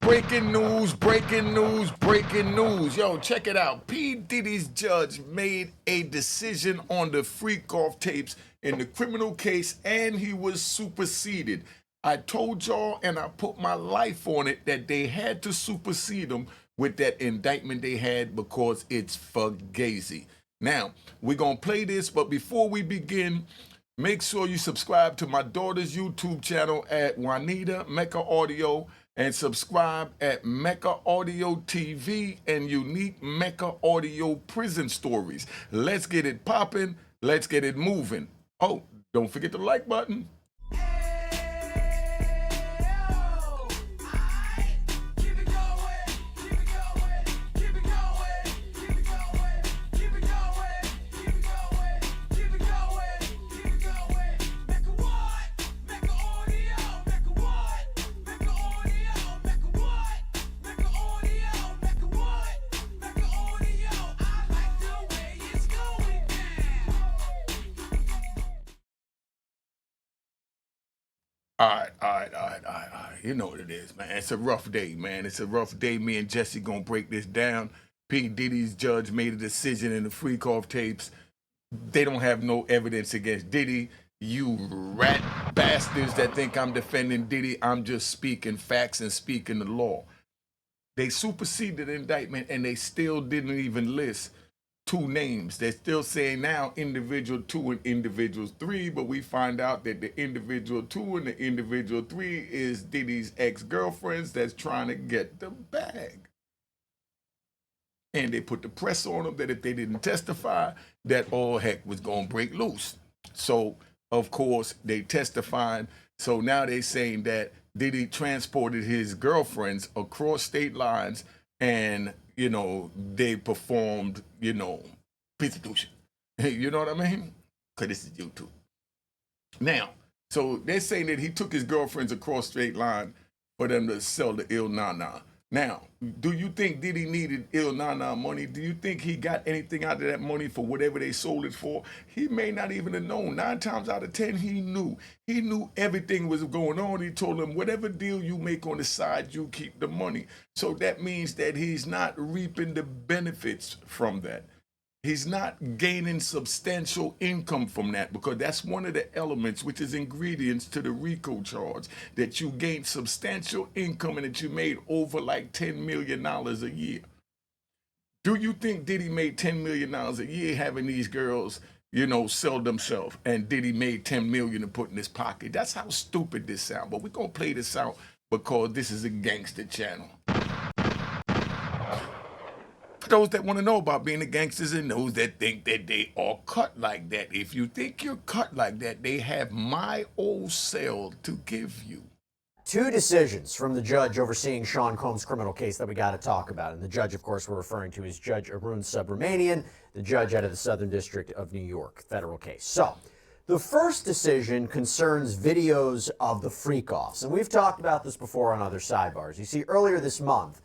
breaking news, breaking news, breaking news. Yo, check it out. P. Diddy's judge made a decision on the freak-off tapes in the criminal case, and he was superseded. I told y'all, and I put my life on it, that they had to supersede him with that indictment they had because it's fugazi. Now, we're going to play this, but before we begin, make sure you subscribe to my daughter's YouTube channel at Juanita Mecca Audio, and subscribe at Mecca Audio TV and Unique Mecca Audio Prison Stories. Let's get it popping. Let's get it moving. Oh, don't forget the like button. All right. You know what it is, man. It's a rough day, man. It's a rough day. Me and Jesse gonna break this down. P. Diddy's judge made a decision in the freak-off tapes. They don't have no evidence against Diddy. You rat bastards that think I'm defending Diddy, I'm just speaking facts and speaking the law. They superseded the indictment and they still didn't even list two names. They're still saying now individual 2 and individual 3, but we find out that the individual 2 and the individual 3 is Diddy's ex-girlfriends that's trying to get the bag. And they put the press on them that if they didn't testify, that all heck was going to break loose. So, of course, they testified. So now they're saying that Diddy transported his girlfriends across state lines and, you know, they performed, you know, prostitution. You know what I mean? Because this is YouTube. Now, so they're saying that he took his girlfriends across state line for them to sell the Il Nana. Now, do you think Diddy needed Il Nana money? Do you think he got anything out of that money for whatever they sold it for? He may not even have known. 9 times out of 10, he knew. He knew everything was going on. He told them, whatever deal you make on the side, you keep the money. So that means that he's not reaping the benefits from that. He's not gaining substantial income from that, because that's one of the elements, which is ingredients to the RICO charge, that you gained substantial income and that you made over like $10 million a year. Do you think Diddy made $10 million a year having these girls, you know, sell themselves, and Diddy made $10 million to put in his pocket? That's how stupid this sounds. But we're going to play this out because this is a gangster channel. For those that want to know about being the gangsters and those that think that they are cut like that, if you think you're cut like that, they have my old cell to give you. 2 decisions from the judge overseeing Sean Combs' criminal case that we got to talk about. And the judge, of course, we're referring to is Judge Arun Subramanian, the judge out of the Southern District of New York, federal case. So, the first decision concerns videos of the freak-offs. And we've talked about this before on other sidebars. You see, earlier this month,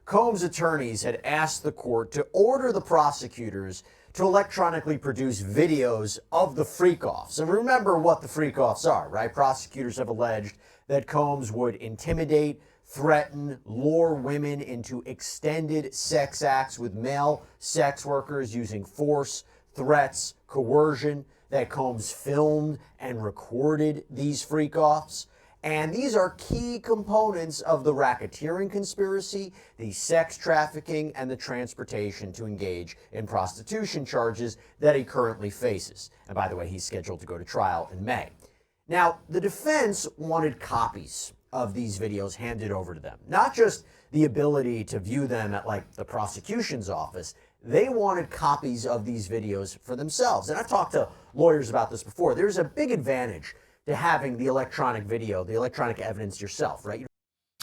Combs' attorneys had asked the court to order the prosecutors to electronically produce videos of the freak-offs. And remember what the freak-offs are, right? Prosecutors have alleged that Combs would intimidate, threaten, lure women into extended sex acts with male sex workers using force, threats, coercion, that Combs filmed and recorded these freak-offs. And these are key components of the racketeering conspiracy, the sex trafficking, and the transportation to engage in prostitution charges that he currently faces. And by the way, he's scheduled to go to trial in May. Now, the defense wanted copies of these videos handed over to them. Not just the ability to view them at, like, the prosecution's office. They wanted copies of these videos for themselves. And I've talked to lawyers about this before. There's a big advantage to having the electronic video, the electronic evidence yourself, right?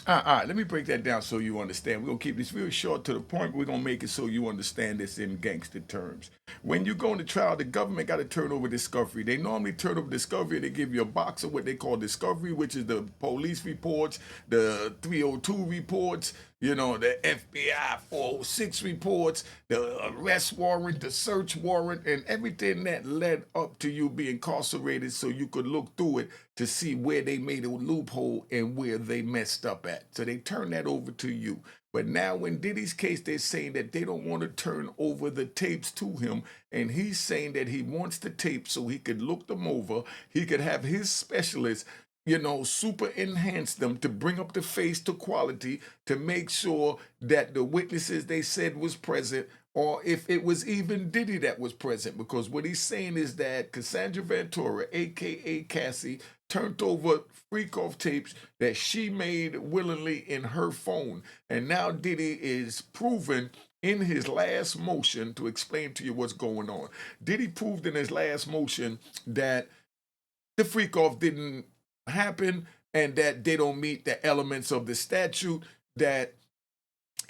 All right, let me break that down so you understand. We're going to keep this really short to the point. We're going to make it so you understand this in gangster terms. When you go into trial, the government got to turn over discovery. They normally turn over discovery. They give you a box of what they call discovery, which is the police reports, the 302 reports, you know, the FBI 406 reports, the arrest warrant, the search warrant, and everything that led up to you being incarcerated so you could look through it to see where they made a loophole and where they messed up at. So they turned that over to you. But now in Diddy's case, they're saying that they don't want to turn over the tapes to him. And he's saying that he wants the tapes so he could look them over. He could have his specialists, you know, super enhance them to bring up the face to quality to make sure that the witnesses they said was present, or if it was even Diddy that was present. Because what he's saying is that Cassandra Ventura, aka Cassie, turned over freak-off tapes that she made willingly in her phone. And now Diddy is proven in his last motion, to explain to you what's going on. Diddy proved in his last motion that the freak-off didn't happen and that they don't meet the elements of the statute, that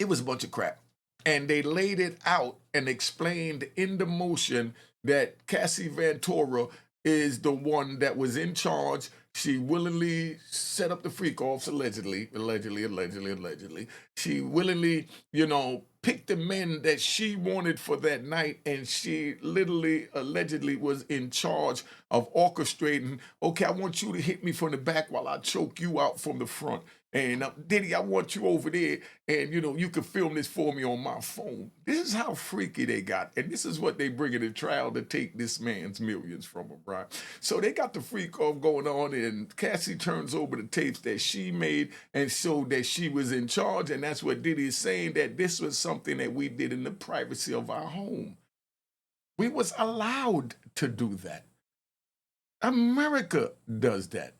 it was a bunch of crap. And they laid it out and explained in the motion that Cassie Ventura is the one that was in charge. She willingly set up the freak-offs, allegedly. She willingly, you know, picked the men that she wanted for that night, and she literally, allegedly was in charge of orchestrating, okay, I want you to hit me from the back while I choke you out from the front. And Diddy, I want you over there, and, you know, you can film this for me on my phone. This is how freaky they got, and this is what they bring in the trial to take this man's millions from him, right? So they got the freak-off going on, and Cassie turns over the tapes that she made and showed that she was in charge, and that's what Diddy is saying, that this was something that we did in the privacy of our home. We was allowed to do that. America does that.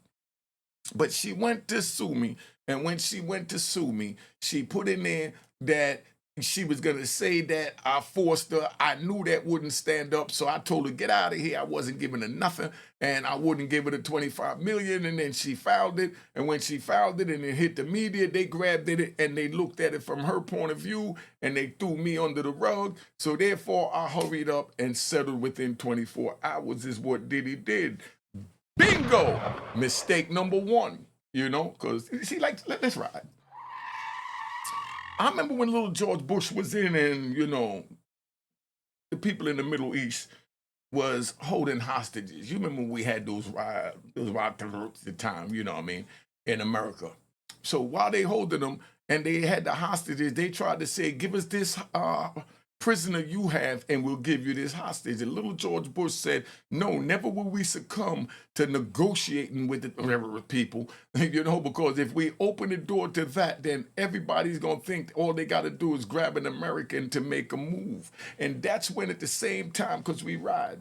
But she went to sue me, and when she went to sue me, she put in there that she was going to say that I forced her. I knew that wouldn't stand up, so I told her, get out of here. I wasn't giving her nothing, and I wouldn't give her the $25 million, and then she filed it, and when she filed it and it hit the media, they grabbed it, and they looked at it from her point of view, and they threw me under the rug, so therefore I hurried up and settled within 24 hours is what Diddy did. Bingo! Mistake number one, you know, because, see, like, let's ride. I remember when little George Bush was in and, you know, the people in the Middle East was holding hostages. You remember when we had those riot at the time, you know what I mean, in America. So while they holding them and they had the hostages, they tried to say, give us this prisoner you have and we'll give you this hostage. And little George Bush said, no, never will we succumb to negotiating with the people, you know, because if we open the door to that, then everybody's going to think all they got to do is grab an American to make a move. And that's when at the same time, because we ride,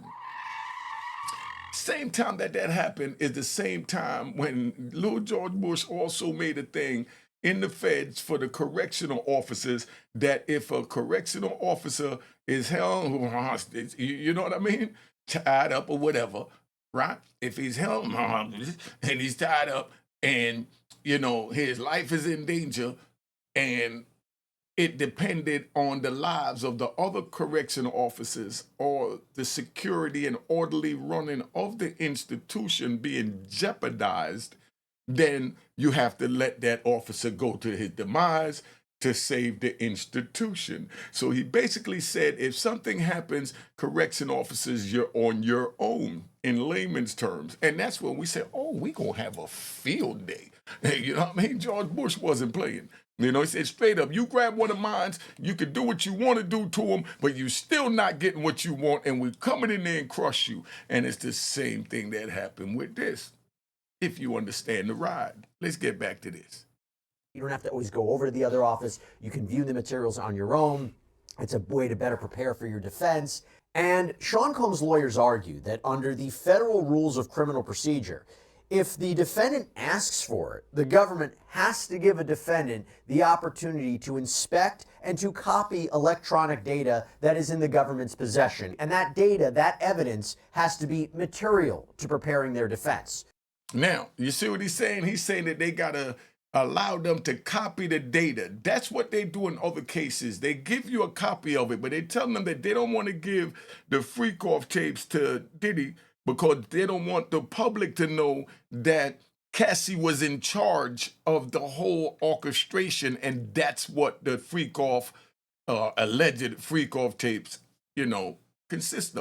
same time that happened is the same time when little George Bush also made a thing in the feds for the correctional officers that if a correctional officer is held hostage, you know what I mean? Tied up or whatever, right? If he's held hostage and he's tied up and, you know, his life is in danger and it depended on the lives of the other correctional officers or the security and orderly running of the institution being jeopardized, then you have to let that officer go to his demise to save the institution. So he basically said, if something happens, correction officers, you're on your own, in layman's terms. And that's when we said, oh, we gonna have a field day. You know what I mean? George Bush wasn't playing. You know, he said straight up, you grab one of mine, you can do what you want to do to them, but you still not getting what you want, and we're coming in there and crush you. And it's the same thing that happened with this. If you understand the ride. Let's get back to this. You don't have to always go over to the other office. You can view the materials on your own. It's a way to better prepare for your defense. And Sean Combs' lawyers argue that under the federal rules of criminal procedure, if the defendant asks for it, the government has to give a defendant the opportunity to inspect and to copy electronic data that is in the government's possession. And that data, that evidence, has to be material to preparing their defense. Now, you see what he's saying? He's saying that they got to allow them to copy the data. That's what they do in other cases. They give you a copy of it, but they tell them that they don't want to give the freak-off tapes to Diddy because they don't want the public to know that Cassie was in charge of the whole orchestration, and that's what the alleged freak off tapes, consist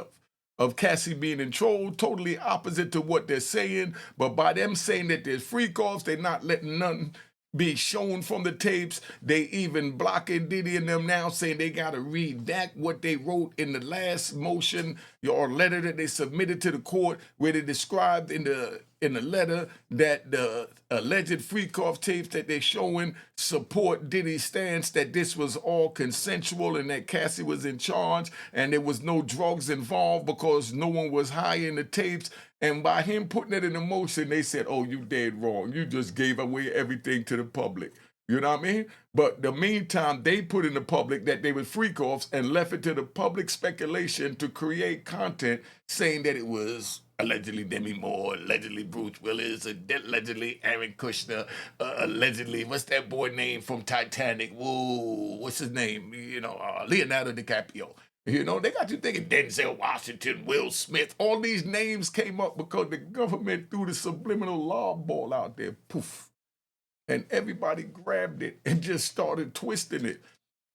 of Cassie being in control, totally opposite to what they're saying. But by them saying that there's freak offs, they're not letting nothing be shown from the tapes. They even blocking Diddy and them now, saying they got to redact what they wrote in the last motion or letter that they submitted to the court, where they described in the letter that the alleged freak-off tapes that they're showing support Diddy's stance that this was all consensual and that Cassie was in charge and there was no drugs involved because no one was high in the tapes. And by him putting it in motion, they said, oh, you dead wrong. You just gave away everything to the public. You know what I mean? But the meantime, they put in the public that they were freak-offs and left it to the public speculation to create content saying that it was allegedly Demi Moore, allegedly Bruce Willis, allegedly Aaron Kushner, allegedly, what's that boy name from Titanic? Whoa, what's his name? Leonardo DiCaprio. They got you thinking Denzel Washington, Will Smith. All these names came up because the government threw the subliminal lob ball out there. Poof. And everybody grabbed it and just started twisting it.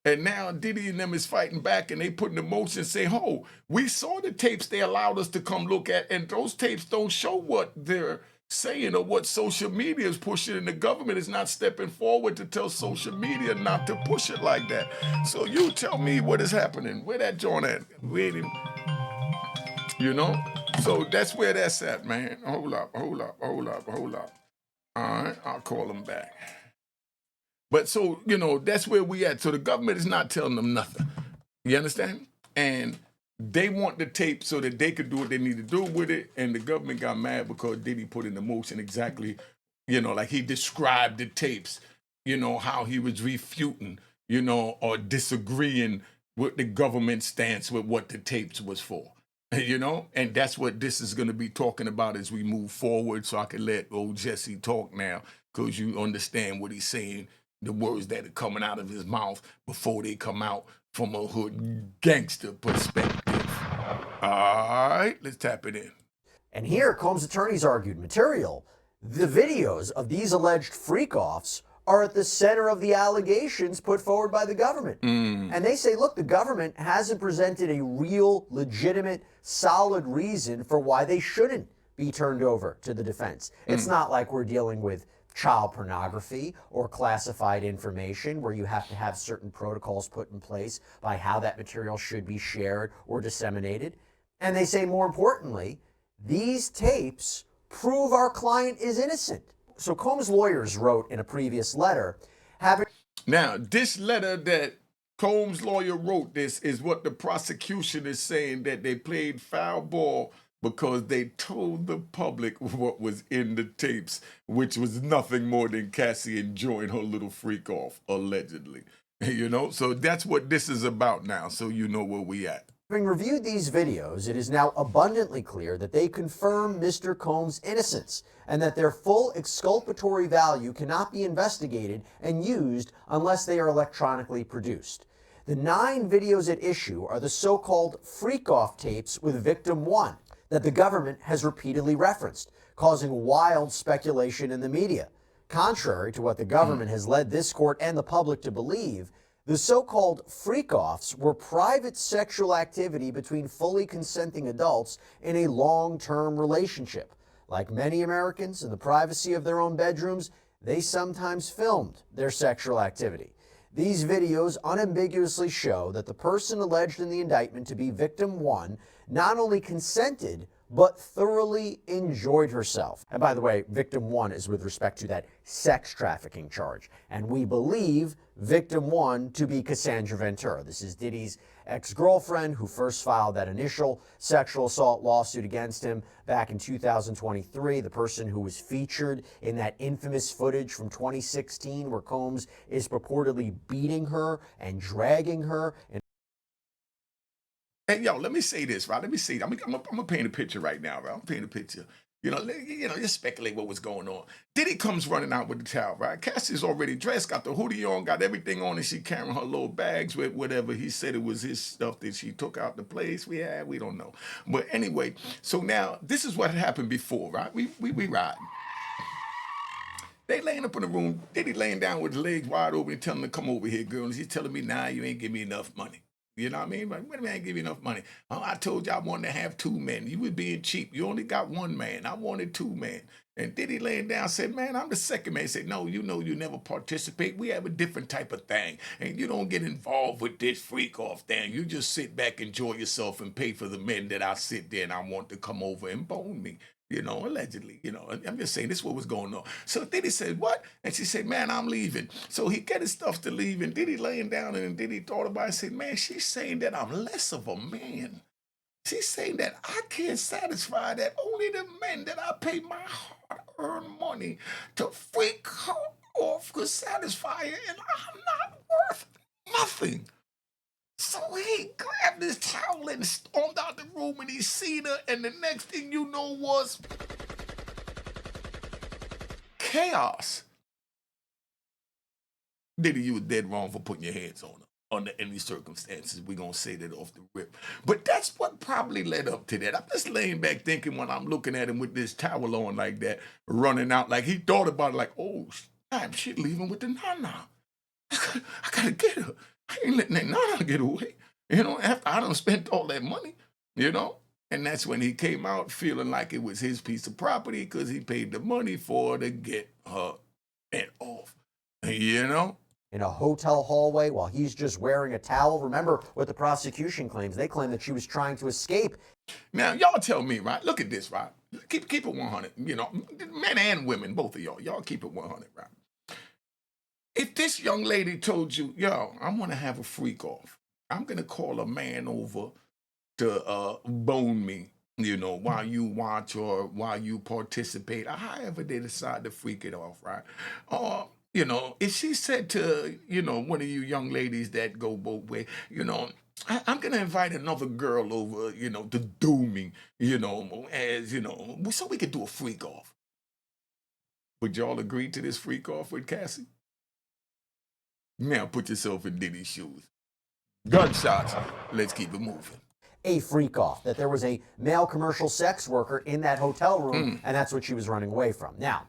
And now Diddy and them is fighting back, and they put in motion saying, oh, we saw the tapes they allowed us to come look at, and those tapes don't show what they're saying or what social media is pushing, and the government is not stepping forward to tell social media not to push it like that. So you tell me what is happening. Where that joint at? So that's where that's at, man. Hold up. All right, I'll call them back. But so, that's where we at. So the government is not telling them nothing. You understand? And they want the tape so that they could do what they need to do with it. And the government got mad because Diddy put into motion exactly, like he described the tapes, how he was refuting, or disagreeing with the government stance with what the tapes was for. And that's what this is going to be talking about as we move forward. So I can let old Jesse talk now, because you understand what he's saying, the words that are coming out of his mouth before they come out from a hood gangster perspective. All right, let's tap it in. And here, Combs' attorneys argued material. The videos of these alleged freak-offs are at the center of the allegations put forward by the government. And they say, look, the government hasn't presented a real, legitimate, solid reason for why they shouldn't be turned over to the defense. It's not like we're dealing with child pornography or classified information where you have to have certain protocols put in place by how that material should be shared or disseminated. And they say, more importantly, these tapes prove our client is innocent. So Combs' lawyers wrote in a previous letter, Now, this letter that Combs' lawyer wrote, this is what the prosecution is saying, that they played foul ball because they told the public what was in the tapes, which was nothing more than Cassie enjoying her little freak off, allegedly. So that's what this is about now, so you know where we at. having reviewed these videos, it is now abundantly clear that they confirm Mr. Combs' innocence and that their full exculpatory value cannot be investigated and used unless they are electronically produced. The 9 videos at issue are the so-called freak-off tapes with victim 1 that the government has repeatedly referenced, causing wild speculation in the media. Contrary to what the government has led this court and the public to believe, the so-called freak-offs were private sexual activity between fully consenting adults in a long-term relationship. Like many Americans in the privacy of their own bedrooms, they sometimes filmed their sexual activity. These videos unambiguously show that the person alleged in the indictment to be victim 1 not only consented, but thoroughly enjoyed herself. And by the way, victim 1 is with respect to that sex trafficking charge. And we believe victim 1 to be Cassandra Ventura. This is Diddy's ex-girlfriend who first filed that initial sexual assault lawsuit against him back in 2023, the person who was featured in that infamous footage from 2016 where Combs is purportedly beating her and dragging her. Hey, yo, let me say this, right? Let me see. I'm gonna paint a picture right now, right? I'm painting a picture. Just speculate what was going on. Diddy comes running out with the child, right? Cassie's already dressed, got the hoodie on, got everything on, and she carrying her little bags with whatever he said it was his stuff that she took out the place we had. We don't know. But anyway, so now this is what happened before, right? We ride. They laying up in the room. Diddy laying down with his legs wide open and telling them to come over here, girl. And she's telling me, nah, you ain't give me enough money. You know what I mean? Like, wait a minute, I ain't give you enough money. Oh, I told you I wanted to have two men. You was being cheap. You only got one man. I wanted two men. And Diddy laying down said, man, I'm the second man. He said, no, you know you never participate. We have a different type of thing. And you don't get involved with this freak off thing. You just sit back, enjoy yourself, and pay for the men that I sit there and I want to come over and bone me. You know, allegedly, you know, I'm just saying this is what was going on. So Diddy said, what? And she said, man, I'm leaving. So he get his stuff to leave, and Diddy laying down, and Diddy thought about it and said, man, she's saying that I'm less of a man. She's saying that I can't satisfy that only the men that I pay my hard-earned money to freak her off could satisfy her, and I'm not worth nothing. So he grabbed his towel and stormed out the room, and he seen her, and the next thing you know was chaos. Diddy, you was dead wrong for putting your hands on her under any circumstances. We're going to say that off the rip. But that's what probably led up to that. I'm just laying back thinking when I'm looking at him with this towel on like that, running out, like he thought about it like, oh, damn, she leaving with the nana. I got to get her. I ain't letting that nana get away. You know, after I done spent all that money, you know? And that's when he came out feeling like it was his piece of property because he paid the money for her to get her and off. You know? In a hotel hallway while he's just wearing a towel. Remember what the prosecution claims. They claim that she was trying to escape. Now, y'all tell me, right? Look at this, right? Keep it 100. You know, men and women, both of y'all. Y'all keep it 100, right? If this young lady told you, yo, I want to have a freak off, I'm going to call a man over to bone me, you know, while you watch or while you participate, or however they decide to freak it off, right? You know, if she said to, you know, one of you young ladies that go both ways, you know, I'm going to invite another girl over, you know, to do me, you know, as, you know, so we could do a freak off. Would y'all agree to this freak off with Cassie? Now put yourself in Diddy's shoes. Gunshots. Let's keep it moving. A freak off, that there was a male commercial sex worker in that hotel room, and that's what she was running away from. Now,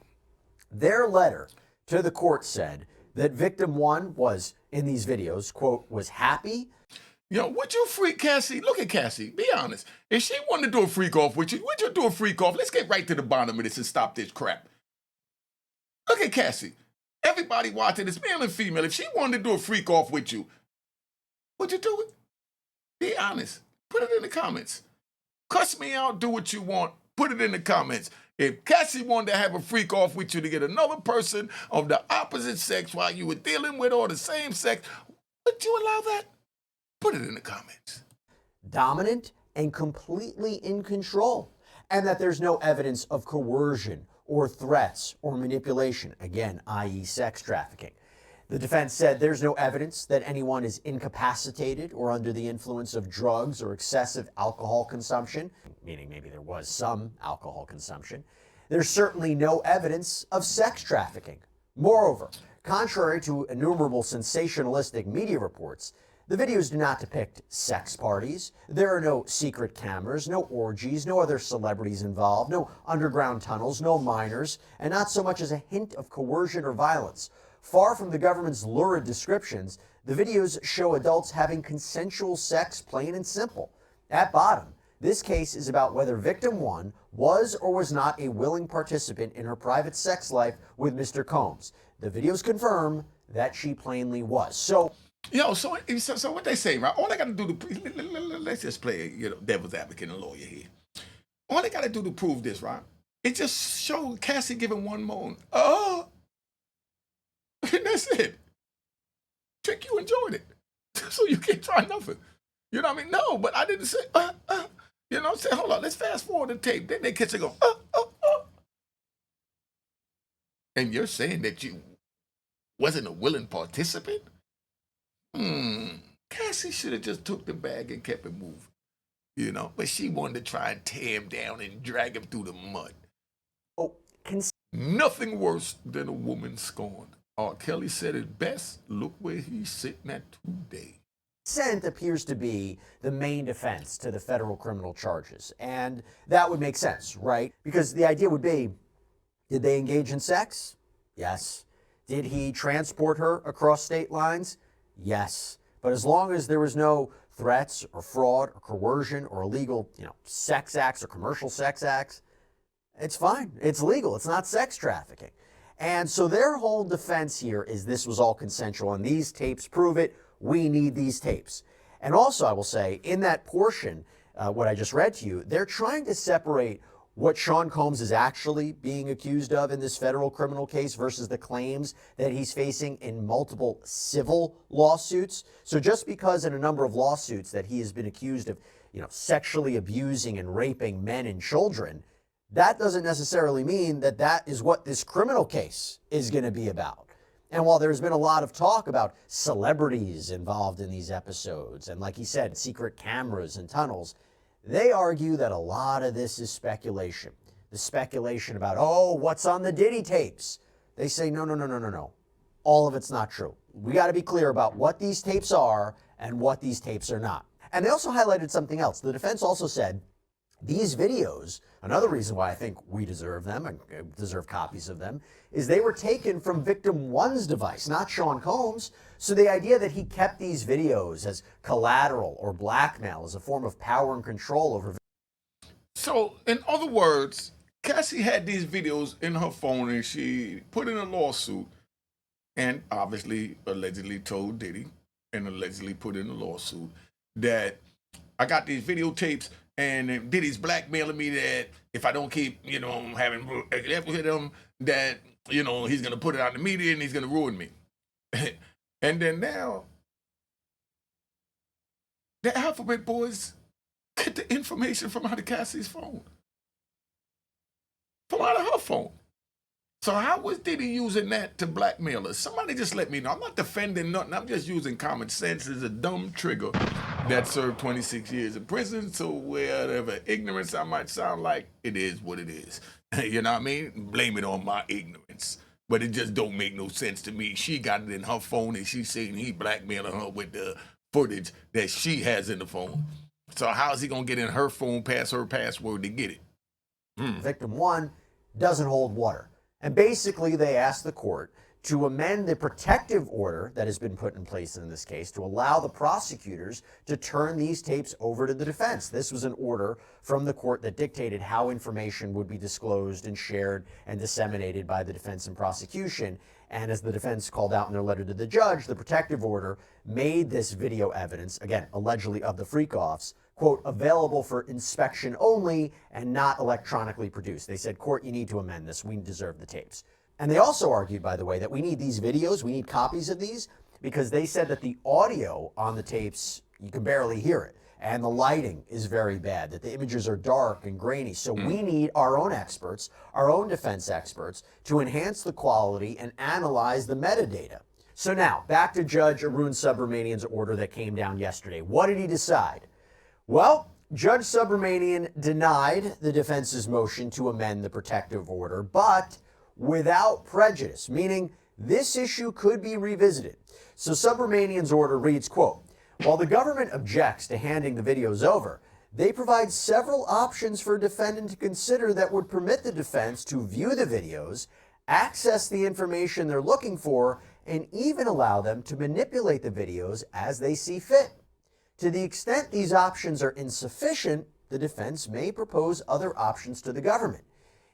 their letter to the court said that victim one was, in these videos, quote, was happy. Yo, would you freak Cassie? Look at Cassie. Be honest. If she wanted to do a freak off with you, would you do a freak off? Let's get right to the bottom of this and stop this crap. Look at Cassie. Everybody watching this, male and female, if she wanted to do a freak off with you, would you do it? Be honest. Put it in the comments. Cuss me out, do what you want. Put it in the comments. If Cassie wanted to have a freak off with you to get another person of the opposite sex while you were dealing with or the same sex, would you allow that? Put it in the comments. Dominant and completely in control. And that there's no evidence of coercion or threats or manipulation, again, i.e. sex trafficking. The defense said there's no evidence that anyone is incapacitated or under the influence of drugs or excessive alcohol consumption, meaning maybe there was some alcohol consumption. There's certainly no evidence of sex trafficking. Moreover, contrary to innumerable sensationalistic media reports, the videos do not depict sex parties. There are no secret cameras, no orgies, no other celebrities involved, no underground tunnels, no minors, and not so much as a hint of coercion or violence. Far from the government's lurid descriptions, the videos show adults having consensual sex, plain and simple. At bottom, this case is about whether victim one was or was not a willing participant in her private sex life with Mr. Combs. The videos confirm that she plainly was. So what they say, right? All I got to do to let's just play, you know, devil's advocate and lawyer here. All they got to do to prove this, right? It just showed Cassie giving one moan. And that's it. Trick, you enjoyed it, so you can't try nothing. You know what I mean? No, but I didn't say You know, say hold on. Let's fast forward the tape. Then they catch it go And you're saying that you wasn't a willing participant? Cassie should have just took the bag and kept it moving. You know, but she wanted to try and tear him down and drag him through the mud. Nothing worse than a woman scorned. R. Kelly said it best. Look where he's sitting at today. Consent appears to be the main defense to the federal criminal charges. And that would make sense, right? Because the idea would be, did they engage in sex? Yes. Did he transport her across state lines? Yes. But as long as there was no threats or fraud or coercion or illegal, sex acts or commercial sex acts, it's fine. It's legal. It's not sex trafficking. And so their whole defense here is this was all consensual, and these tapes prove it. We need these tapes. And also, I will say, in that portion, what I just read to you, they're trying to separate what Sean Combs is actually being accused of in this federal criminal case versus the claims that he's facing in multiple civil lawsuits. So just because in a number of lawsuits that he has been accused of, sexually abusing and raping men and children, that doesn't necessarily mean that that is what this criminal case is going to be about. And while there's been a lot of talk about celebrities involved in these episodes, and like he said, secret cameras and tunnels, they argue that a lot of this is speculation. The speculation about, what's on the Diddy tapes? They say, no. All of it's not true. We got to be clear about what these tapes are and what these tapes are not. And they also highlighted something else. The defense also said these videos, another reason why I think we deserve them and deserve copies of them, is they were taken from victim one's device, not Sean Combs. So the idea that he kept these videos as collateral or blackmail as a form of power and control over. So, in other words, Cassie had these videos in her phone and she put in a lawsuit and obviously allegedly told Diddy and allegedly put in a lawsuit that I got these videotapes and Diddy's blackmailing me that if I don't keep, having with him, that, he's going to put it out in the media and he's going to ruin me. And then now, the Alphabet Boys get the information from out of Cassie's phone. From out of her phone. So how was Diddy using that to blackmail us? Somebody just let me know. I'm not defending nothing. I'm just using common sense as a dumb trigger that served 26 years in prison. So whatever ignorance I might sound like, it is what it is. You know what I mean? Blame it on my ignorance. But it just don't make no sense to me. She got it in her phone and she's saying he blackmailing her with the footage that she has in the phone. So how is he going to get in her phone past her password to get it? Victim one doesn't hold water. And basically, they asked the court to amend the protective order that has been put in place in this case to allow the prosecutors to turn these tapes over to the defense. This was an order from the court that dictated how information would be disclosed and shared and disseminated by the defense and prosecution. And as the defense called out in their letter to the judge, the protective order made this video evidence, again, allegedly of the freak-offs, quote, available for inspection only and not electronically produced. They said, court, you need to amend this. We deserve the tapes. And they also argued, by the way, that we need these videos, we need copies of these, because they said that the audio on the tapes, you can barely hear it. And the lighting is very bad, that the images are dark and grainy. So we need our own experts, our own defense experts, to enhance the quality and analyze the metadata. So now, back to Judge Arun Subramanian's order that came down yesterday. What did he decide? Well, Judge Subramanian denied the defense's motion to amend the protective order, but without prejudice, meaning this issue could be revisited. So Subramanian's order reads, quote, while the government objects to handing the videos over, they provide several options for a defendant to consider that would permit the defense to view the videos, access the information they're looking for, and even allow them to manipulate the videos as they see fit. To the extent these options are insufficient, the defense may propose other options to the government.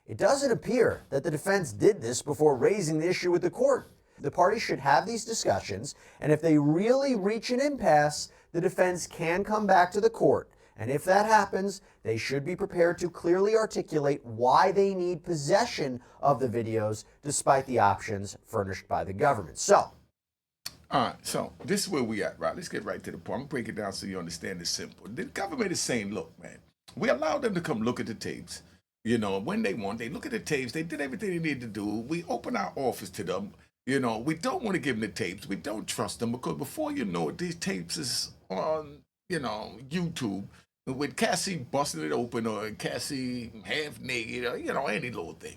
It doesn't appear that the defense did this before raising the issue with the court. The parties should have these discussions, and if they really reach an impasse, the defense can come back to the court. And if that happens, they should be prepared to clearly articulate why they need possession of the videos despite the options furnished by the government. So, all right, so this is where we at, right? Let's get right to the point. I'm going to break it down so you understand it's simple. The government is saying, look, man, we allow them to come look at the tapes. When they want, they look at the tapes. They did everything they need to do. We open our office to them. We don't want to give them the tapes. We don't trust them because before you know it, these tapes is on, YouTube with Cassie busting it open or Cassie half naked or, any little thing,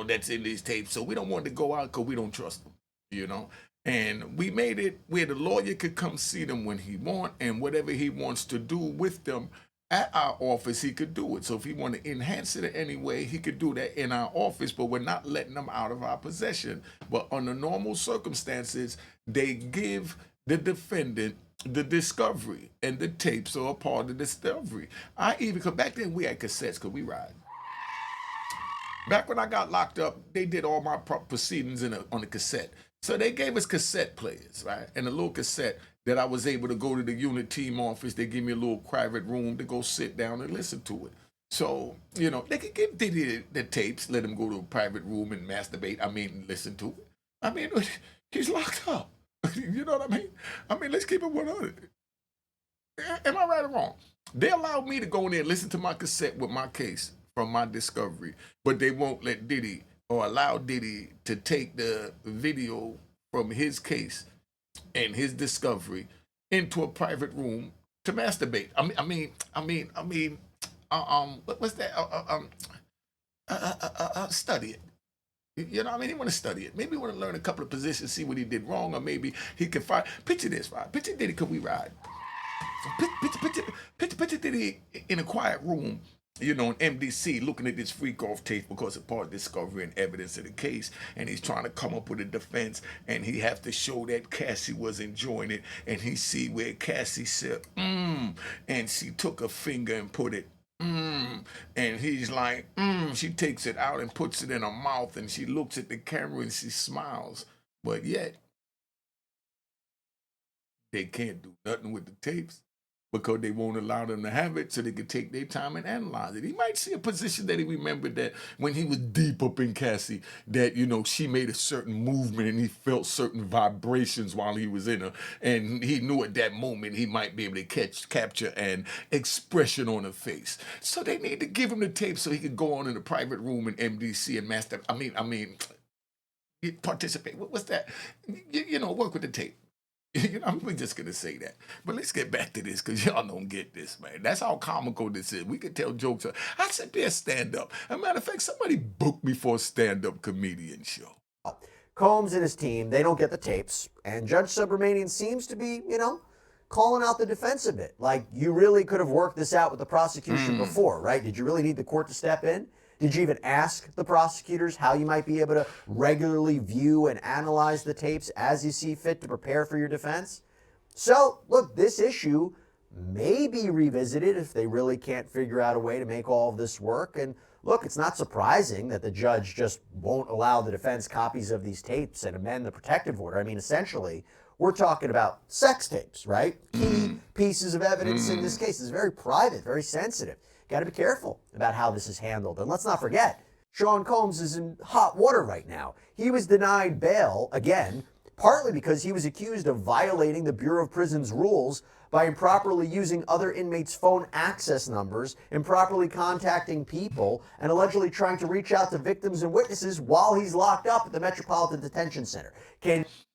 that's in these tapes. So we don't want to go out because we don't trust them, And we made it where the lawyer could come see them when he want and whatever he wants to do with them, at our office, he could do it. So if he want to enhance it in any way, he could do that in our office, but we're not letting them out of our possession. But under normal circumstances, they give the defendant the discovery, and the tapes are a part of the discovery. I even, because back then we had cassettes because we ride. Back when I got locked up, they did all my proceedings on the cassette. So they gave us cassette players, right? And a little cassette that I was able to go to the unit team office. They give me a little private room to go sit down and listen to it. So, they could give Diddy the tapes, let him go to a private room and masturbate. I mean, listen to it. I mean, he's locked up. You know what I mean? I mean, let's keep it 100. Am I right or wrong? They allowed me to go in there and listen to my cassette with my case from my discovery, but they won't let Diddy or allow Diddy to take the video from his case and his discovery into a private room to masturbate. What's that? Study it. You know, he want to study it. Maybe he want to learn a couple of positions, see what he did wrong, or maybe he can find. Picture this, right? Picture Diddy, could we ride? So picture Diddy in a quiet room, in MDC, looking at this freak off tape because it's part of discovery and evidence of the case, and he's trying to come up with a defense, and he have to show that Cassie was enjoying it, and he see where Cassie said, and she took a finger and put it, and he's like, she takes it out and puts it in her mouth, and she looks at the camera and she smiles, but yet they can't do nothing with the tapes because they won't allow them to have it so they can take their time and analyze it. He might see a position that he remembered that when he was deep up in Cassie, that, she made a certain movement and he felt certain vibrations while he was in her. And he knew at that moment he might be able to capture an expression on her face. So they need to give him the tape so he could go on in a private room in MDC and participate. What's that? Work with the tape. We're just going to say that. But let's get back to this because y'all don't get this, man. That's how comical this is. We could tell jokes. I said, be a stand-up. As a matter of fact, somebody booked me for a stand-up comedian show. Combs and his team, they don't get the tapes. And Judge Subramanian seems to be, calling out the defense a bit. Like, you really could have worked this out with the prosecution before, right? Did you really need the court to step in? Did you even ask the prosecutors how you might be able to regularly view and analyze the tapes as you see fit to prepare for your defense? So, look, this issue may be revisited if they really can't figure out a way to make all of this work. And look, it's not surprising that the judge just won't allow the defense copies of these tapes and amend the protective order. I mean, essentially, we're talking about sex tapes, right? Key pieces of evidence in this case. It's very private, very sensitive. Got to be careful about how this is handled. And let's not forget, Sean Combs is in hot water right now. He was denied bail, again, partly because he was accused of violating the Bureau of Prisons rules by improperly using other inmates' phone access numbers, improperly contacting people, and allegedly trying to reach out to victims and witnesses while he's locked up at the Metropolitan Detention Center.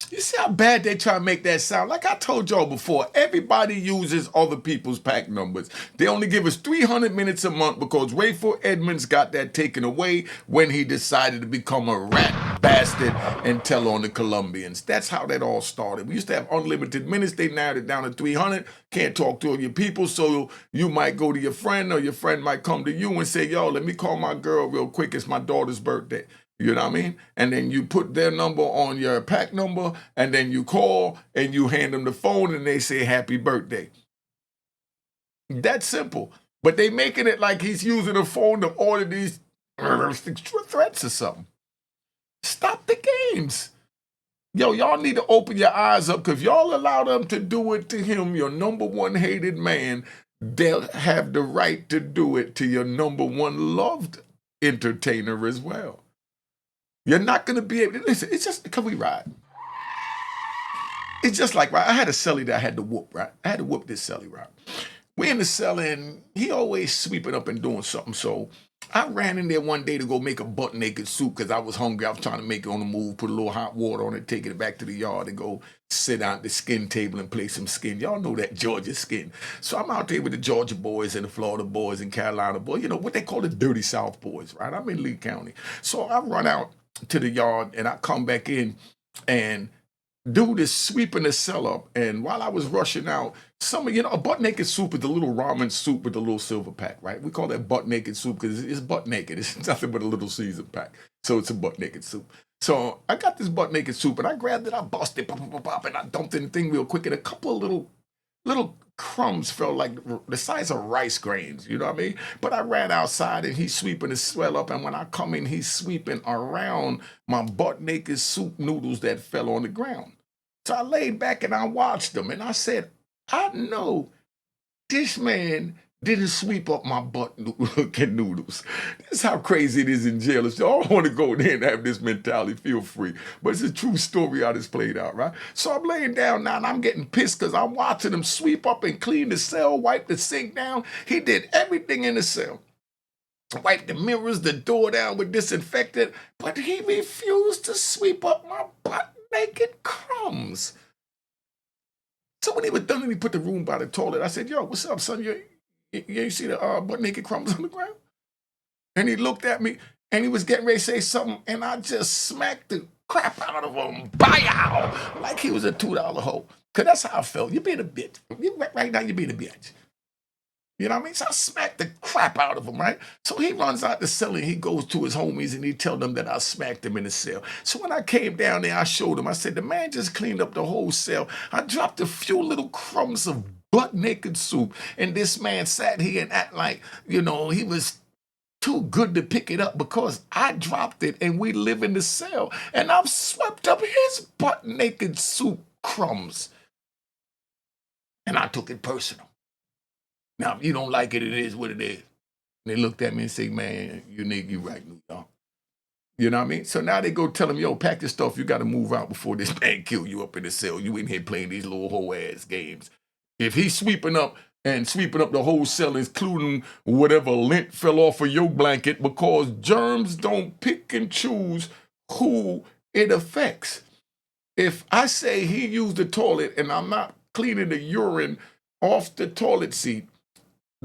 You see how bad they try to make that sound? Like I told y'all before, everybody uses other people's pack numbers. They only give us 300 minutes a month because Rayford Edmonds got that taken away when he decided to become a rat bastard and tell on the Colombians. That's how that all started. We used to have unlimited minutes. They narrowed it down to 300. Can't talk to all your people, so you might go to your friend or your friend might come to you and say, yo, let me call my girl real quick. It's my daughter's birthday. You know what I mean? And then you put their number on your pack number, and then you call and you hand them the phone and they say happy birthday. That's simple. But they making it like he's using a phone to order these threats or something. Stop the games. Yo, y'all need to open your eyes up, because if y'all allow them to do it to him, your number one hated man, they'll have the right to do it to your number one loved entertainer as well. You're not going to be able to, listen, it's just, can we ride? It's just like, right, I had a celly that I had to whoop, right? I had to whoop this celly, right? We in the cell and he always sweeping up and doing something. So I ran in there one day to go make a butt naked soup because I was hungry. I was trying to make it on the move, put a little hot water on it, take it back to the yard and go sit down at the skin table and play some skin. Y'all know that Georgia skin. So I'm out there with the Georgia boys and the Florida boys and Carolina boys, you know, what they call the dirty South boys, right? I'm in Lee County. So I run out to the yard and I come back in and dude is sweeping the cell up, and while I was rushing out, a butt naked soup is the little ramen soup with the little silver pack, right? We call that butt naked soup because it's butt naked. It's nothing but a little season pack, so it's a butt naked soup. So I got this butt naked soup, and I grabbed it, I busted, pop, pop, pop, pop, and I dumped in the thing real quick, and a couple of little crumbs felt like the size of rice grains, you know what I mean? But I ran outside and he's sweeping the swell up, and when I come in, he's sweeping around my butt naked soup noodles that fell on the ground. So I laid back and I watched them, and I said, I know this man didn't sweep up my butt looking noodles. This is how crazy it is in jail. If y'all want to go there and have this mentality, feel free. But it's a true story how this played out, right? So I'm laying down now and I'm getting pissed because I'm watching him sweep up and clean the cell, wipe the sink down. He did everything in the cell. Wiped the mirrors, the door down with disinfectant, but he refused to sweep up my butt naked crumbs. So when he was done and he put the room by the toilet, I said, yo, what's up, son? You ain't see the butt naked crumbs on the ground? And he looked at me and he was getting ready to say something, and I just smacked the crap out of him. Bow! Like he was a $2 hoe. Because that's how I felt. You're being a bitch. Right now, you're being a bitch. You know what I mean? So I smacked the crap out of him, right? So he runs out the cell and he goes to his homies and he tells them that I smacked him in the cell. So when I came down there, I showed him. I said, the man just cleaned up the whole cell. I dropped a few little crumbs of butt naked soup, and this man sat here and act like, he was too good to pick it up because I dropped it and we live in the cell. And I've swept up his butt naked soup crumbs. And I took it personal. Now, if you don't like it, it is what it is. And they looked at me and said, man, you right, New York. You know what I mean? So now they go tell him, yo, pack your stuff. You got to move out before this man kill you up in the cell. You in here playing these little hoe-ass games. If he's sweeping up the whole cell, including whatever lint fell off of your blanket, because germs don't pick and choose who it affects. If I say he used the toilet and I'm not cleaning the urine off the toilet seat,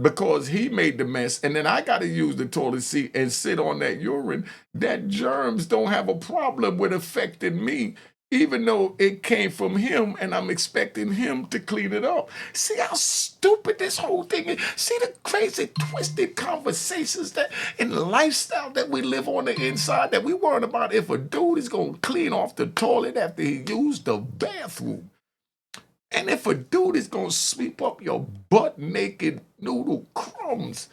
because he made the mess, and then I got to use the toilet seat and sit on that urine, that germs don't have a problem with affecting me, even though it came from him and I'm expecting him to clean it up. See how stupid this whole thing is? See the crazy, twisted conversations that in the lifestyle that we live on the inside, that we worrying about if a dude is going to clean off the toilet after he used the bathroom. And if a dude is going to sweep up your butt naked noodle crumbs,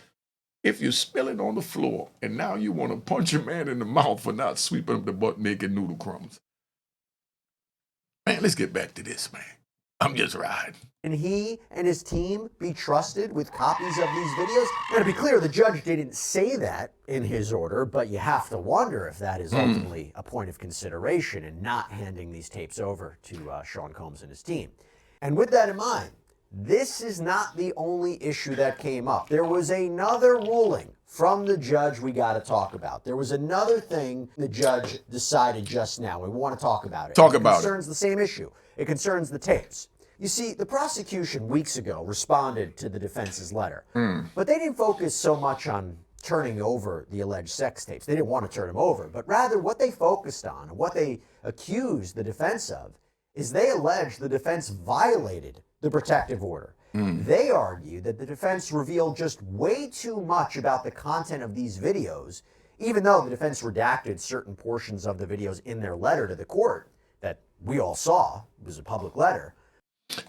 if you spill it on the floor, and now you want to punch a man in the mouth for not sweeping up the butt naked noodle crumbs. Man, let's get back to this, man. I'm just riding. Can he and his team be trusted with copies of these videos? Now, to be clear, the judge didn't say that in his order, but you have to wonder if that is ultimately a point of consideration in not handing these tapes over to Sean Combs and his team. And with that in mind, this is not the only issue that came up. There was another ruling from the judge we got to talk about. There was another thing the judge decided just now. We want to talk about it. It concerns the same issue. It concerns the tapes. You see, the prosecution weeks ago responded to the defense's letter, but they didn't focus so much on turning over the alleged sex tapes. They didn't want to turn them over, but rather what they focused on, what they accused the defense of, is they alleged the defense violated the protective order. They argue that the defense revealed just way too much about the content of these videos, even though the defense redacted certain portions of the videos in their letter to the court that we all saw. It was a public letter.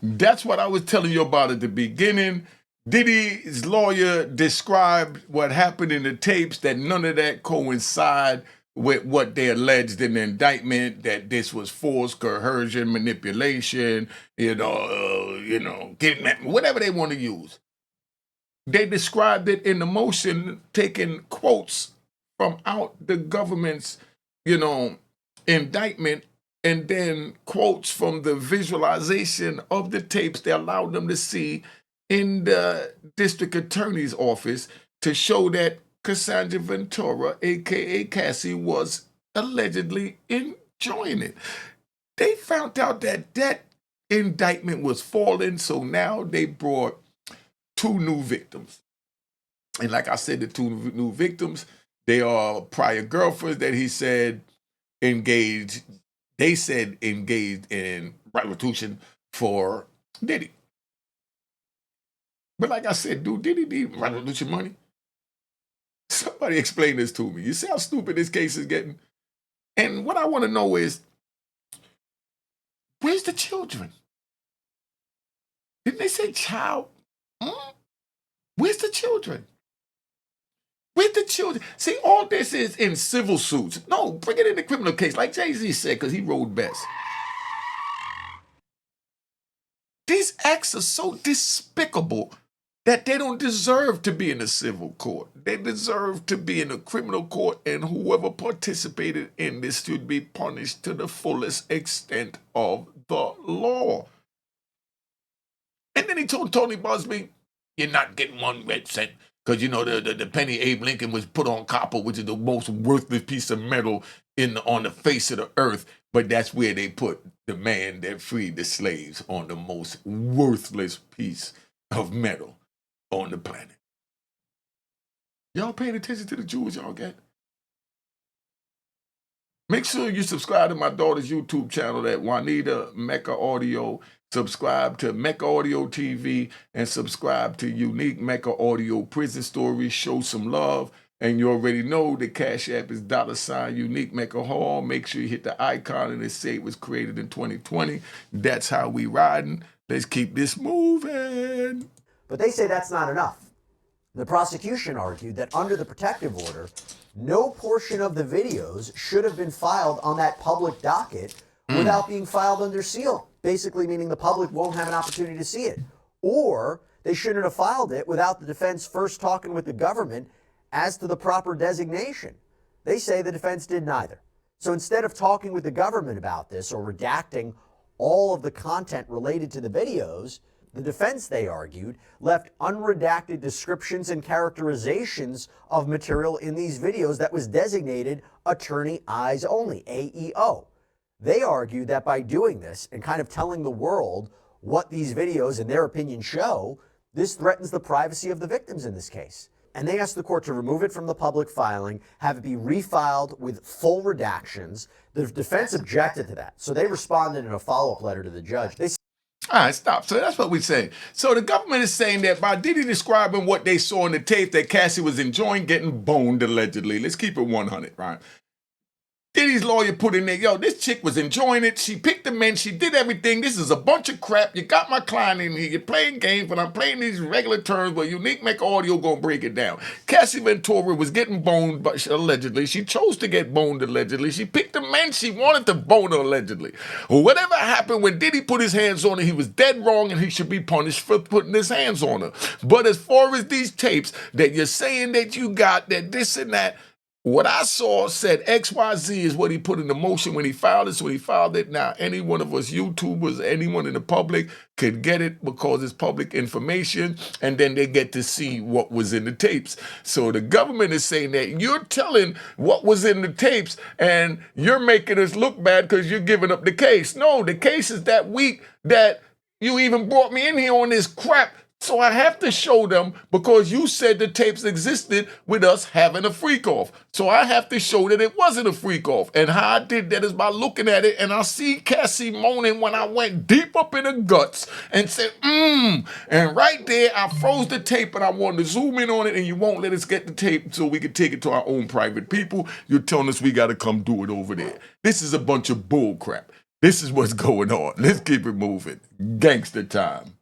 That's what I was telling you about at the beginning. Diddy's lawyer described what happened in the tapes, that none of that coincide with what they alleged in the indictment, that this was force, coercion, manipulation, kidnapping, whatever they want to use. They described it in the motion, taking quotes from out the government's, indictment, and then quotes from the visualization of the tapes they allowed them to see in the district attorney's office to show that Cassandra Ventura, a.k.a. Cassie, was allegedly enjoying it. They found out that indictment was falling, so now they brought 2 new victims. And like I said, the 2 new victims, they are prior girlfriends that he said engaged they said engaged in restitution for Diddy. But like I said, dude, Diddy need restitution money? Somebody explain this to me. You see how stupid this case is getting? And what I want to know is, where's the children? Didn't they say child? Where's the children? Where's the children? See, all this is in civil suits. No, bring it in the criminal case, like Jay-Z said, because he wrote best. These acts are so despicable that they don't deserve to be in a civil court. They deserve to be in a criminal court, and whoever participated in this should be punished to the fullest extent of the law. And then he told Tony Busby, you're not getting 1 red cent. Because, you know, the penny Abe Lincoln was put on copper, which is the most worthless piece of metal on the face of the earth. But that's where they put the man that freed the slaves, on the most worthless piece of metal on the planet. Y'all paying attention to the jewels y'all get? Make sure you subscribe to my daughter's YouTube channel at Juanita Mecca Audio. Subscribe to Mecca Audio TV and subscribe to Unique Mecca Audio Prison Stories. Show some love. And you already know the Cash App is $ Unique Mecca Hall. Make sure you hit the icon and it say it was created in 2020. That's how we riding. Let's keep this moving. But they say that's not enough. The prosecution argued that under the protective order, no portion of the videos should have been filed on that public docket without being filed under seal, basically meaning the public won't have an opportunity to see it. Or they shouldn't have filed it without the defense first talking with the government as to the proper designation. They say the defense did neither. So instead of talking with the government about this or redacting all of the content related to the videos, the defense, they argued, left unredacted descriptions and characterizations of material in these videos that was designated Attorney Eyes Only, AEO. They argued that by doing this and kind of telling the world what these videos, in their opinion, show, this threatens the privacy of the victims in this case. And they asked the court to remove it from the public filing, have it be refiled with full redactions. The defense objected to that. So they responded in a follow-up letter to the judge. They All right, stop. So that's what we're saying. So the government is saying that by Diddy describing what they saw in the tape, that Cassie was enjoying getting boned, allegedly. Let's keep it 100, right? Diddy's lawyer put in there, yo, this chick was enjoying it. She picked the men. She did everything. This is a bunch of crap. You got my client in here. You're playing games, but I'm playing these regular terms where Unique Mecca Audio going to break it down. Cassie Ventura was getting boned, but allegedly. She chose to get boned, allegedly. She picked the men she wanted to bone her, allegedly. Whatever happened, when Diddy put his hands on her, he was dead wrong, and he should be punished for putting his hands on her. But as far as these tapes that you're saying that you got, that this and that, what I saw said XYZ is what he put into motion when he filed it. So he filed it. Now, any one of us YouTubers, anyone in the public could get it because it's public information, and then they get to see what was in the tapes. So the government is saying that you're telling what was in the tapes and you're making us look bad because you're giving up the case. No, the case is that weak that you even brought me in here on this crap. So I have to show them because you said the tapes existed with us having a freak off. So I have to show that it wasn't a freak off. And how I did that is by looking at it, and I see Cassie moaning when I went deep up in her guts and said, And right there, I froze the tape and I wanted to zoom in on it, and you won't let us get the tape so we can take it to our own private people. You're telling us we got to come do it over there. This is a bunch of bull crap. This is what's going on. Let's keep it moving. Gangster time.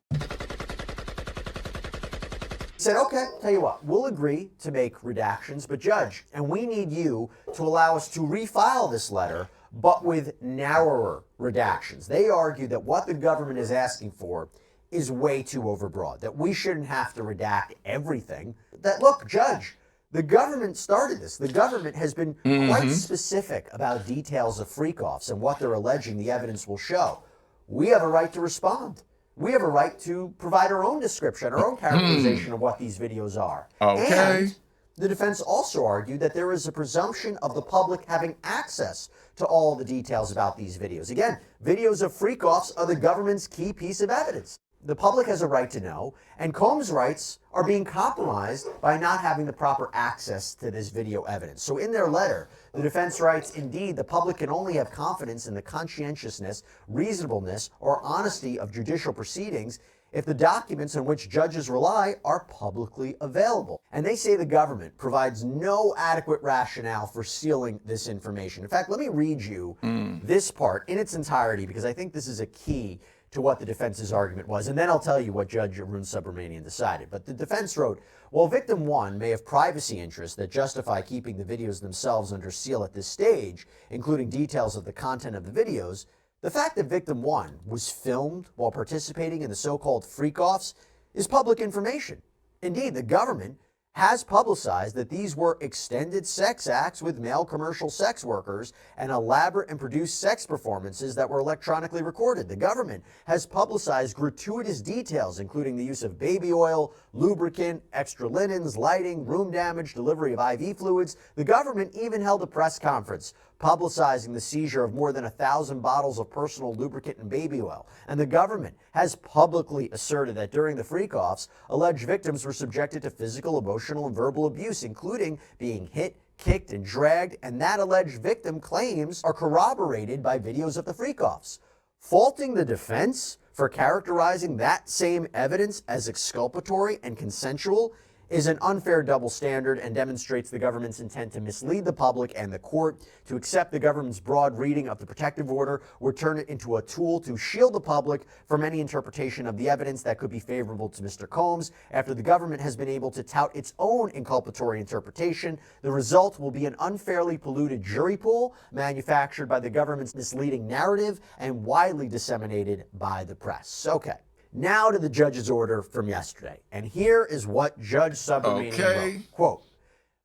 said, okay, tell you what, we'll agree to make redactions, but judge, and we need you to allow us to refile this letter, but with narrower redactions. They argue that what the government is asking for is way too overbroad, that we shouldn't have to redact everything. That, look, judge, the government started this. The government has been quite specific about details of freak-offs and what they're alleging the evidence will show. We have a right to respond. We have a right to provide our own description, our own characterization of what these videos are. Okay. And the defense also argued that there is a presumption of the public having access to all the details about these videos. Again, videos of freak-offs are the government's key piece of evidence. the public has a right to know, and Combs' rights are being compromised by not having the proper access to this video evidence. So in their letter, the defense writes, indeed, the public can only have confidence in the conscientiousness, reasonableness, or honesty of judicial proceedings if the documents on which judges rely are publicly available. And they say the government provides no adequate rationale for sealing this information. In fact, let me read you this part in its entirety, because I think this is a key to what the defense's argument was, and then I'll tell you what Judge Arun Subramanian decided. But the defense wrote, while victim one may have privacy interests that justify keeping the videos themselves under seal at this stage, including details of the content of the videos, the fact that victim one was filmed while participating in the so-called freak-offs is public information. Indeed, the government has publicized that these were extended sex acts with male commercial sex workers and elaborate and produced sex performances that were electronically recorded. The government has publicized gratuitous details, including the use of baby oil, lubricant, extra linens, lighting, room damage, delivery of IV fluids. The government even held a press conference publicizing the seizure of more than 1,000 bottles of personal lubricant and baby oil. And the government has publicly asserted that during the freak-offs, alleged victims were subjected to physical, emotional, and verbal abuse, including being hit, kicked, and dragged, and that alleged victim claims are corroborated by videos of the freak-offs. Faulting the defense for characterizing that same evidence as exculpatory and consensual is an unfair double standard and demonstrates the government's intent to mislead the public and the court, to accept the government's broad reading of the protective order, or turn it into a tool to shield the public from any interpretation of the evidence that could be favorable to Mr. Combs. After the government has been able to tout its own inculpatory interpretation, the result will be an unfairly polluted jury pool manufactured by the government's misleading narrative and widely disseminated by the press. Okay. Now to the judge's order from yesterday. And here is what Judge Subramanian wrote. Quote,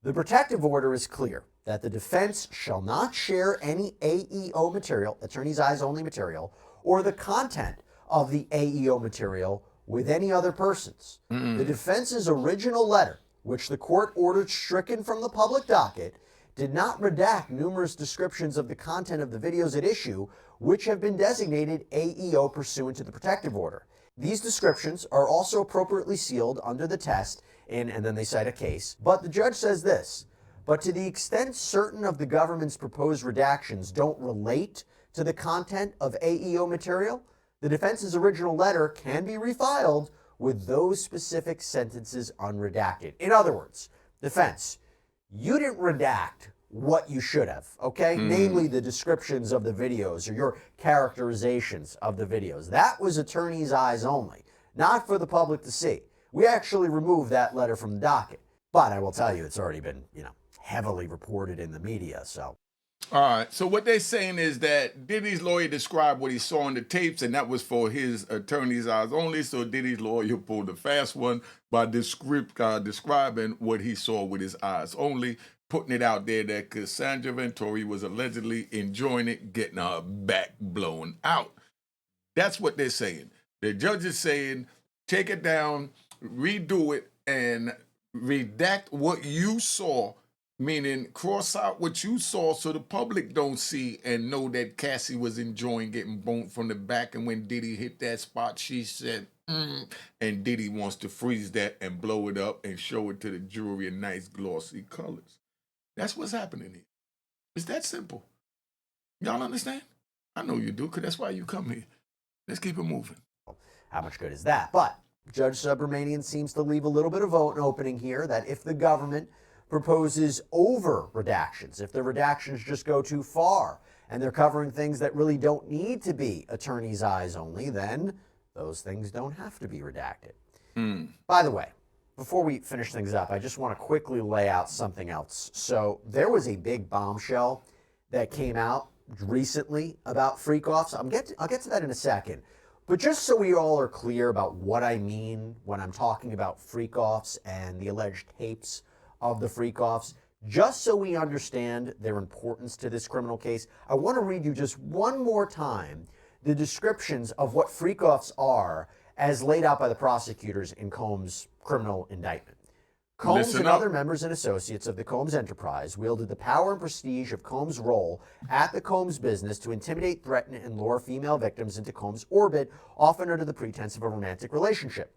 the protective order is clear that the defense shall not share any AEO material, attorney's eyes only material, or the content of the AEO material with any other persons. The defense's original letter, which the court ordered stricken from the public docket, did not redact numerous descriptions of the content of the videos at issue, which have been designated AEO pursuant to the protective order. These descriptions are also appropriately sealed under the test in, and then they cite a case. But the judge says this, but to the extent certain of the government's proposed redactions don't relate to the content of AEO material, the defense's original letter can be refiled with those specific sentences unredacted. In other words, defense, you didn't redact what you should have, okay? Namely the descriptions of the videos or your characterizations of the videos. That was attorney's eyes only, not for the public to see. We actually removed that letter from the docket. But I will tell you, it's already been, heavily reported in the media, so. All right, so what they're saying is that Diddy's lawyer described what he saw on the tapes, and that was for his attorney's eyes only, so Diddy's lawyer pulled a fast one by describing what he saw with his eyes only, putting it out there that Cassandra Ventori was allegedly enjoying it, getting her back blown out. That's what they're saying. The judge is saying, take it down, redo it, and redact what you saw, meaning cross out what you saw so the public don't see and know that Cassie was enjoying getting boned from the back, and when Diddy hit that spot, she said, and Diddy wants to freeze that and blow it up and show it to the jury in nice glossy colors. That's what's happening here. It's that simple. Y'all understand? I know you do, because that's why you come here. Let's keep it moving. How much good is that? But Judge Subramanian seems to leave a little bit of an opening here that if the government proposes over redactions, if the redactions just go too far and they're covering things that really don't need to be attorney's eyes only, then those things don't have to be redacted. By the way, before we finish things up, I just want to quickly lay out something else. So there was a big bombshell that came out recently about freak-offs. I'll get to that in a second. But just so we all are clear about what I mean when I'm talking about freak-offs and the alleged tapes of the freak-offs, just so we understand their importance to this criminal case, I want to read you just one more time the descriptions of what freak-offs are as laid out by the prosecutors in Combs' criminal indictment. Combs Listen and up. other members and associates of the Combs enterprise wielded the power and prestige of Combs' role at the Combs business to intimidate, threaten, and lure female victims into Combs' orbit, often under the pretense of a romantic relationship.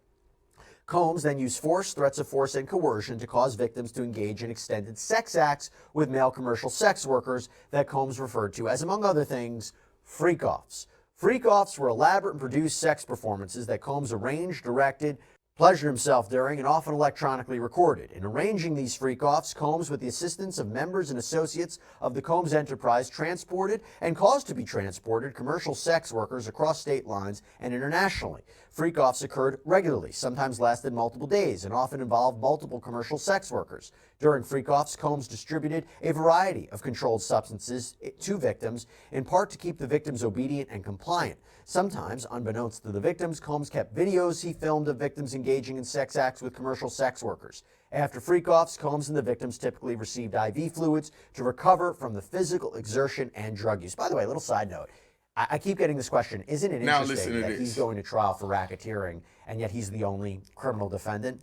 Combs then used force, threats of force, and coercion to cause victims to engage in extended sex acts with male commercial sex workers that Combs referred to as, among other things, freak-offs. Freak-offs were elaborate and produced sex performances that Combs arranged, directed, pleasured himself during, and often electronically recorded. In arranging these freak-offs, Combs, with the assistance of members and associates of the Combs enterprise, transported and caused to be transported commercial sex workers across state lines and internationally. Freak-offs occurred regularly, sometimes lasted multiple days, and often involved multiple commercial sex workers. During freak-offs, Combs distributed a variety of controlled substances to victims, in part to keep the victims obedient and compliant. Sometimes, unbeknownst to the victims, Combs kept videos he filmed of victims engaging in sex acts with commercial sex workers. After freak-offs, Combs and the victims typically received IV fluids to recover from the physical exertion and drug use. By the way, a little side note. I keep getting this question. Isn't it Now interesting listen to that he's this. going to trial for racketeering and yet he's the only criminal defendant?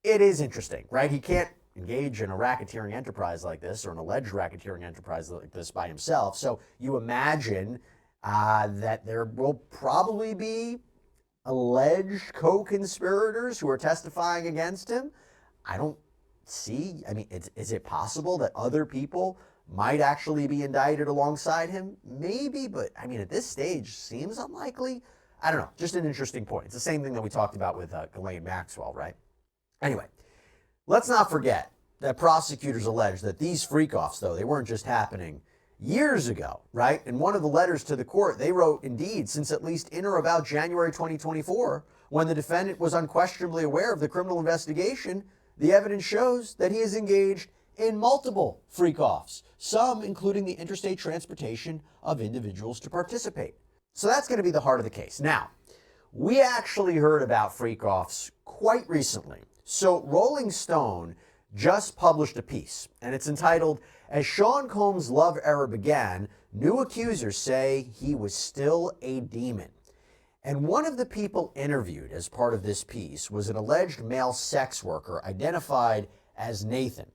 It is interesting, right? He can't engage in a racketeering enterprise like this or an alleged racketeering enterprise like this by himself. So you imagine that there will probably be alleged co-conspirators who are testifying against him. I don't see, I mean, is it possible that other people might actually be indicted alongside him? Maybe, but I mean, at this stage, seems unlikely. I don't know, just an interesting point. It's the same thing that we talked about with Ghislaine Maxwell, right? Anyway, let's not forget that prosecutors allege that these freak-offs, though, they weren't just happening years ago, right? In one of the letters to the court, they wrote, indeed, since at least in or about January 2024, when the defendant was unquestionably aware of the criminal investigation, the evidence shows that he is engaged in multiple freak-offs, some including the interstate transportation of individuals to participate. So that's going to be the heart of the case. Now, we actually heard about freak-offs quite recently. So Rolling Stone just published a piece, and it's entitled, "As Sean Combs' Love Era Began, New Accusers Say He Was Still a Demon." And one of the people interviewed as part of this piece was an alleged male sex worker identified as Nathan.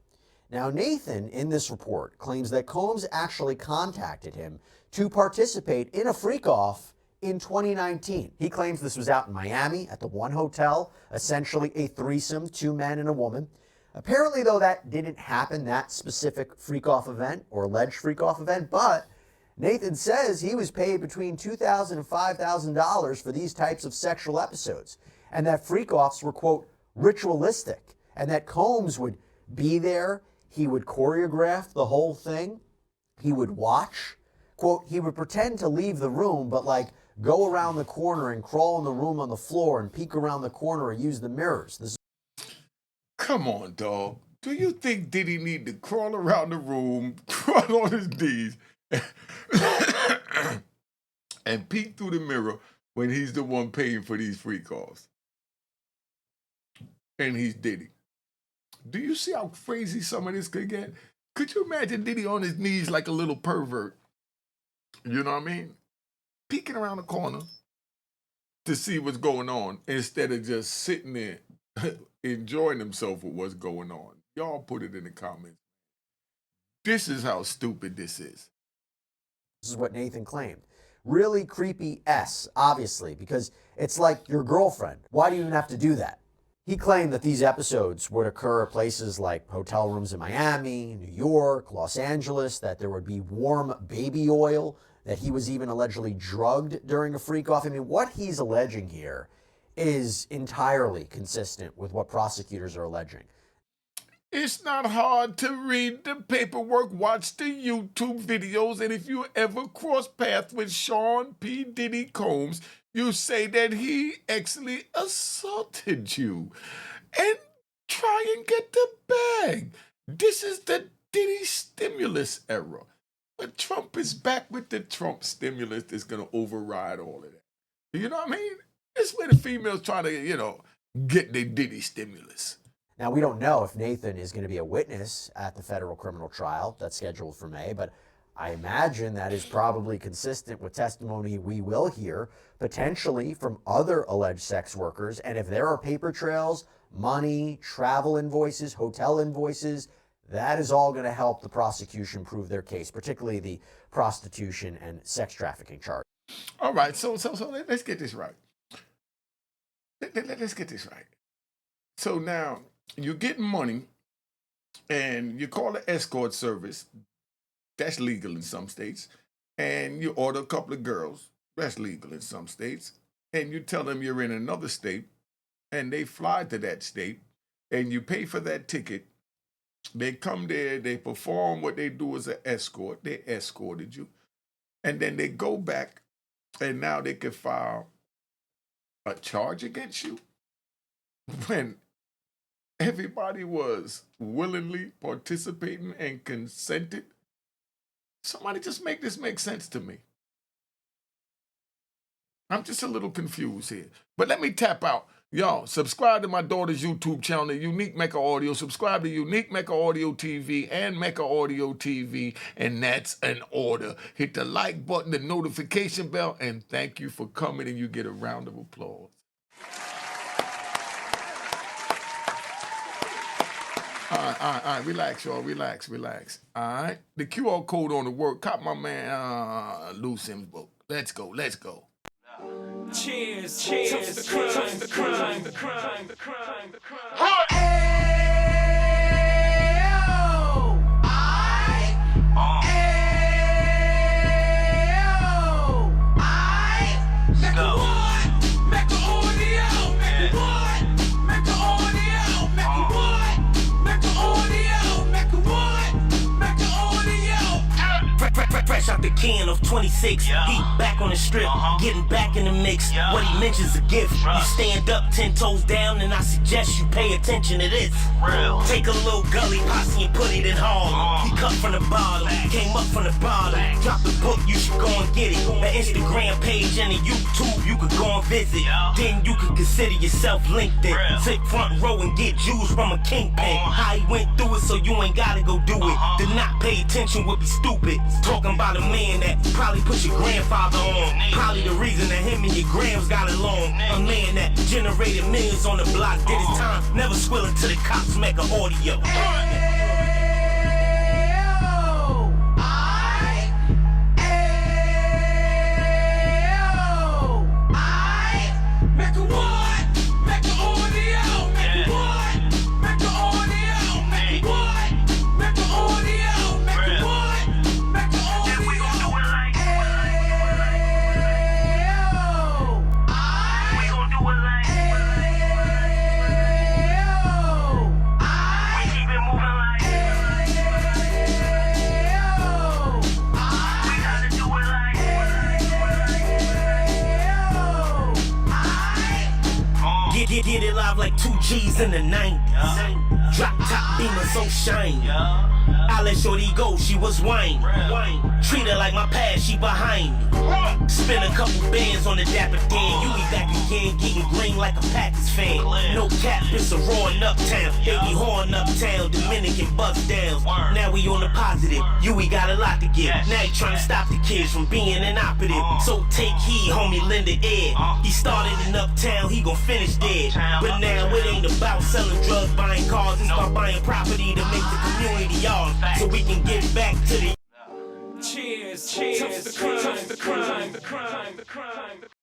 Now, Nathan, in this report, claims that Combs actually contacted him to participate in a freak-off in 2019. He claims this was out in Miami at the One Hotel, essentially a threesome, 2 men and a woman. Apparently, though, that didn't happen, that specific freak-off event or alleged freak-off event, but Nathan says he was paid between $2,000 and $5,000 for these types of sexual episodes, and that freak-offs were, quote, ritualistic, and that Combs would be there. He would choreograph the whole thing. He would watch. Quote, he would pretend to leave the room, but like go around the corner and crawl in the room on the floor and peek around the corner or use the mirrors. This Come on, dog. Do you think Diddy need to crawl around the room, crawl on his knees, and peek through the mirror when he's the one paying for these free calls? And he's Diddy. Do you see how crazy some of this could get? Could you imagine Diddy on his knees like a little pervert? You know what I mean? Peeking around the corner to see what's going on instead of just sitting there enjoying himself with what's going on. Y'all put it in the comments. This is how stupid this is. This is what Nathan claimed. Really creepy obviously, because it's like your girlfriend. Why do you even have to do that? He claimed that these episodes would occur at places like hotel rooms in Miami, New York, Los Angeles, that there would be warm baby oil, that he was even allegedly drugged during a freak-off. I mean, what he's alleging here is entirely consistent with what prosecutors are alleging. It's not hard to read the paperwork, watch the YouTube videos, and if you ever cross paths with Sean P. Diddy Combs, you say that he actually assaulted you and try and get the bag. This is the Diddy stimulus era. But Trump is back with the Trump stimulus that's going to override all of that. You know what I mean? It's where the females trying to, get their Diddy stimulus. Now, we don't know if Nathan is going to be a witness at the federal criminal trial that's scheduled for May, but I imagine that is probably consistent with testimony we will hear, potentially from other alleged sex workers. And if there are paper trails, money, travel invoices, hotel invoices. That is all going to help the prosecution prove their case, particularly the prostitution and sex trafficking charge. All right, so let's get this right. Let's get this right. So now you're getting money, and you call the escort service. That's legal in some states. And you order a couple of girls. That's legal in some states. And you tell them you're in another state, and they fly to that state, and you pay for that ticket. They come there, they perform what they do as an escort. They escorted you. And then they go back, and now they can file a charge against you when everybody was willingly participating and consented. Somebody just make this make sense to me. I'm just a little confused here. But let me tap out. Y'all, subscribe to my daughter's YouTube channel, Unique Mecca Audio. Subscribe to Unique Mecca Audio TV and Mecca Audio TV, and that's an order. Hit the like button, the notification bell, and thank you for coming, and you get a round of applause. All right, relax, y'all, relax. All right, the QR code on the work. Cop my man Lou Sims' book. Let's go. Cheers to the crime. Fresh out the can of 26, he back on the strip, getting back in the mix. What he mentions a gift. You stand up 10 toes down, and I suggest you pay attention to this. Take a little gully posse and put it in Harlem. He cut from the bottom, came up from the bottom. Drop the book, you should go and get it. The Instagram page and the YouTube, you could go and visit. Then you could consider yourself LinkedIn. Sit front row and get Jews from a kingpin. How he went through it, so you ain't gotta go do it. To not pay attention would be stupid. Talking about a man that probably put your grandfather on. Probably the reason that him and your grams got along. A man that generated millions on the block, did his time, never squilling to the cops, Mecca Audio. Get it live like 2 G's in the 90s. Drop top beamer so shiny. I let shorty go, she was whining. Treat her like my past, she behind me. Spin a couple bands on the dapper Dan. You be back again, getting green like a Packers fan. No cap, it's a roaring uptown. Baby horn uptown, Dominican bust downs. Now we on the positive, we got a lot to give. Now he trying to stop the kids from being inoperative. So take heed, homie, lend an ear. He started in uptown, he gon' finish dead. But now it ain't about selling drugs, buying cars. It's about buying property to make the community ours, so we can get back to the Cheers to the crime.